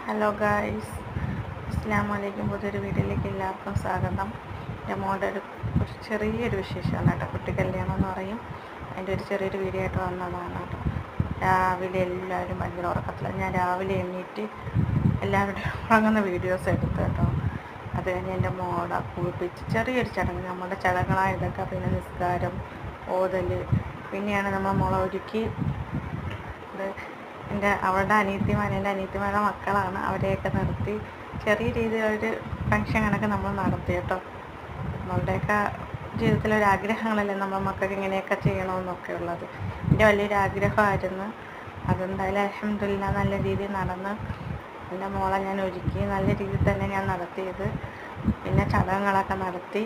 Hello guys, അസ്സലാമു അലൈക്കും. പുതിയൊരു വീഡിയോയിലേക്ക് എല്ലാവർക്കും സ്വാഗതം. എൻ്റെ മോളുടെ ചെറിയൊരു വിശേഷമാണ് കേട്ടോ. കുട്ടി കല്യാണം എന്ന് പറയും. അതിൻ്റെ ഒരു ചെറിയൊരു വീഡിയോ ആയിട്ട് വന്നതാണ് കേട്ടോ. രാവിലെ എല്ലാവരും ഭയങ്കര ഉറക്കത്തില്ല. ഞാൻ രാവിലെ എണ്ണീറ്റ് എല്ലാവരുടെയും ഉറങ്ങുന്ന വീഡിയോസ് എടുത്തു കേട്ടോ. അത് കഴിഞ്ഞ് എൻ്റെ മോളെ കുളിപ്പിച്ച് ചെറിയൊരു ചടങ്ങ്, നമ്മുടെ ചടങ്ങുകളായതൊക്കെ, പിന്നെ നിസ്കാരം, ഓതൽ, പിന്നെയാണ് നമ്മൾ മോളെ ഒരുക്കി അവളുടെ അനിയത്തിമാരുടെ മക്കളാണ്. അവരെയൊക്കെ നിർത്തി ചെറിയ രീതിയിലൊരു ഫങ്ഷൻ കണക്ക് നമ്മൾ നടത്തി കേട്ടോ. നമ്മളുടെയൊക്കെ ജീവിതത്തിലൊരാഗ്രഹങ്ങളല്ലേ നമ്മൾ മക്കൾക്ക് ഇങ്ങനെയൊക്കെ ചെയ്യണമെന്നൊക്കെ ഉള്ളത്. എൻ്റെ വലിയൊരു ആഗ്രഹമായിരുന്നു. അതെന്തായാലും അൽഹംദുലില്ലാ നല്ല രീതിയിൽ നടന്ന് എൻ്റെ മോളെ ഞാൻ ഒരുക്കി നല്ല രീതിയിൽ തന്നെ ഞാൻ നടത്തിയത്. പിന്നെ ചടങ്ങുകളൊക്കെ നടത്തി,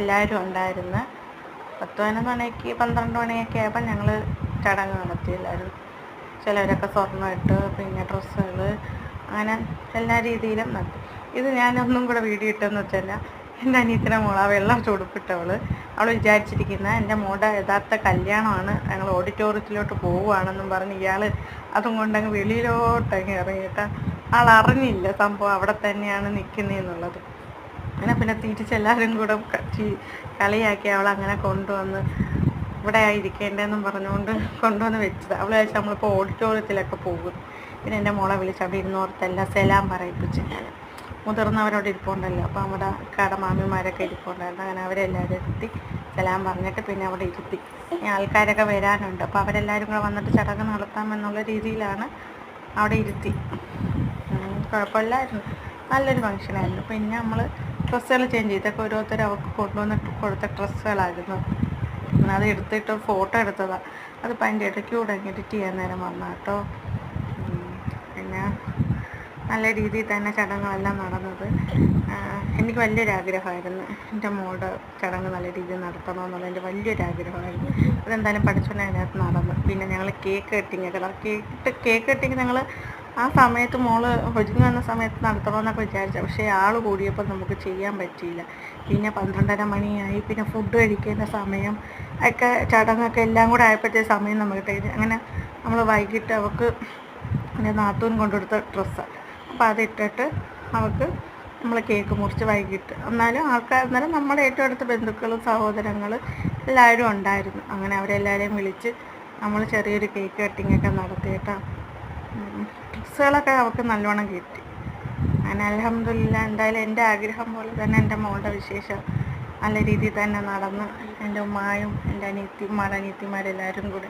എല്ലാവരും ഉണ്ടായിരുന്നു. 10-11 മണിക്ക് 12 മണിയൊക്കെ ആയപ്പോൾ ഞങ്ങൾ ചടങ്ങ് നടത്തി. എല്ലാവരും ചിലവരൊക്കെ സ്വർണ്ണം ഇട്ട്, പിന്നെ ഡ്രസ്സുകൾ, അങ്ങനെ എല്ലാ രീതിയിലും നടത്തി. ഇത് ഞാനൊന്നും കൂടെ വീഡിയോ ഇട്ടെന്ന് വെച്ചാൽ എൻ്റെ അനിയത്തിൻ്റെ മോള്, ആ വെള്ള ചുടുപ്പിട്ടവൾ, അവൾ വിചാരിച്ചിരിക്കുന്ന എൻ്റെ മോളുടെ യഥാർത്ഥ കല്യാണമാണ്, ഞങ്ങൾ ഓഡിറ്റോറിയത്തിലോട്ട് പോവുകയാണെന്നും പറഞ്ഞ് ഇയാൾ അതും കൊണ്ടങ്ങ് വെളിയിലോട്ടങ്ങ് ഇറങ്ങിയിട്ട് ആളറിഞ്ഞില്ല സംഭവം അവിടെ തന്നെയാണ് നിൽക്കുന്നതെന്നുള്ളത്. അങ്ങനെ പിന്നെ തിരിച്ചെല്ലാവരും കൂടെ കളിയാക്കി അവൾ അങ്ങനെ കൊണ്ടുവന്ന് ഇവിടെ ഇരിക്കേണ്ടതെന്നും പറഞ്ഞുകൊണ്ട് കൊണ്ടുവന്ന് വെച്ചത്. അവൾ കഴിച്ച് നമ്മളിപ്പോൾ ഓഡിറ്റോറിയത്തിലൊക്കെ പോകും. പിന്നെ എൻ്റെ മോളെ വിളിച്ച് അവിടെ ഇരുന്നോർത്തെല്ലാം സെലാം പറയിപ്പിച്ച്. മുതിർന്നവരോട് ഇരിപ്പുണ്ടല്ലോ, അപ്പോൾ നമ്മുടെ മാമിമാരൊക്കെ ഇരിപ്പുണ്ടായിരുന്നു. അങ്ങനെ അവരെല്ലാവരും ഇരുത്തി സെലാം പറഞ്ഞിട്ട് പിന്നെ അവിടെ ഇരുത്തി. ആൾക്കാരൊക്കെ വരാനുണ്ട്, അപ്പോൾ അവരെല്ലാവരും കൂടെ വന്നിട്ട് ചടങ്ങ് നടത്താമെന്നുള്ള രീതിയിലാണ് അവിടെ ഇരുത്തി. കുഴപ്പമില്ലായിരുന്നു, നല്ലൊരു ഫങ്ഷനായിരുന്നു. പിന്നെ നമ്മൾ ഡ്രസ്സുകൾ ചേഞ്ച് ചെയ്ത്, ഇതൊക്കെ ഓരോരുത്തർ അവർക്ക് കൊണ്ടുവന്നിട്ട് കൊടുത്ത ഡ്രസ്സുകളായിരുന്നു. അത് എടുത്തിട്ട് ഫോട്ടോ എടുത്തതാണ്. അതിപ്പോൾ അതിൻ്റെ ഇടയ്ക്കൂടെ എഡിറ്റ് ചെയ്യാൻ നേരം വന്ന കേട്ടോ. പിന്നെ നല്ല രീതിയിൽ തന്നെ ചടങ്ങുകളെല്ലാം നടന്നത്. എനിക്ക് വലിയൊരു ആഗ്രഹമായിരുന്നു എൻ്റെ മോളുടെ ചടങ്ങ് നല്ല രീതിയിൽ നടത്തണമെന്നുള്ള എൻ്റെ വലിയൊരു ആഗ്രഹമായിരുന്നു. അതെന്തായാലും പഠിച്ചുകൊണ്ട് അതിനകത്ത് നടന്നു. പിന്നെ ഞങ്ങൾ കേക്ക് കട്ടിങ് ഞങ്ങൾ ആ സമയത്ത് മോള് ഒരുങ്ങി വന്ന സമയത്ത് നടത്തണമെന്നൊക്കെ വിചാരിച്ചു. പക്ഷേ ആൾ കൂടിയപ്പോൾ നമുക്ക് ചെയ്യാൻ പറ്റിയില്ല. പിന്നെ 12:30 മണിയായി. പിന്നെ ഫുഡ് കഴിക്കുന്ന സമയം ഒക്കെ, ചടങ്ങൊക്കെ എല്ലാം കൂടെ ആയപ്പോഴത്തേക്ക് സമയം നമുക്ക് കഴിഞ്ഞു. അങ്ങനെ നമ്മൾ വൈകിട്ട് അവൾക്ക് എൻ്റെ നാത്തൂൻ കൊണ്ടുകൊടുത്ത ഡ്രസ്സാണ്, അപ്പോൾ അതിട്ടിട്ട് അവൾക്ക് നമ്മൾ കേക്ക് മുറിച്ച് വൈകിട്ട്. അന്നേരം നമ്മുടെ ഏറ്റവും അടുത്ത ബന്ധുക്കളും സഹോദരങ്ങൾ എല്ലാവരും ഉണ്ടായിരുന്നു. അങ്ങനെ അവരെല്ലാവരെയും വിളിച്ച് നമ്മൾ ചെറിയൊരു കേക്ക് കട്ടിങ്ങൊക്കെ നടത്തിയിട്ടാ. ഡ്രസ്സുകളൊക്കെ അവൾക്ക് നല്ലോണം കിട്ടി. അങ്ങനെ അൽഹംദുലില്ലാ, എന്തായാലും എൻ്റെ ആഗ്രഹം പോലെ തന്നെ എൻ്റെ മോളുടെ വിശേഷം നല്ല രീതിയിൽ തന്നെ നടന്ന്. എൻ്റെ ഉമ്മായും എൻ്റെ അനിയത്തിമാരെല്ലാവരും കൂടെ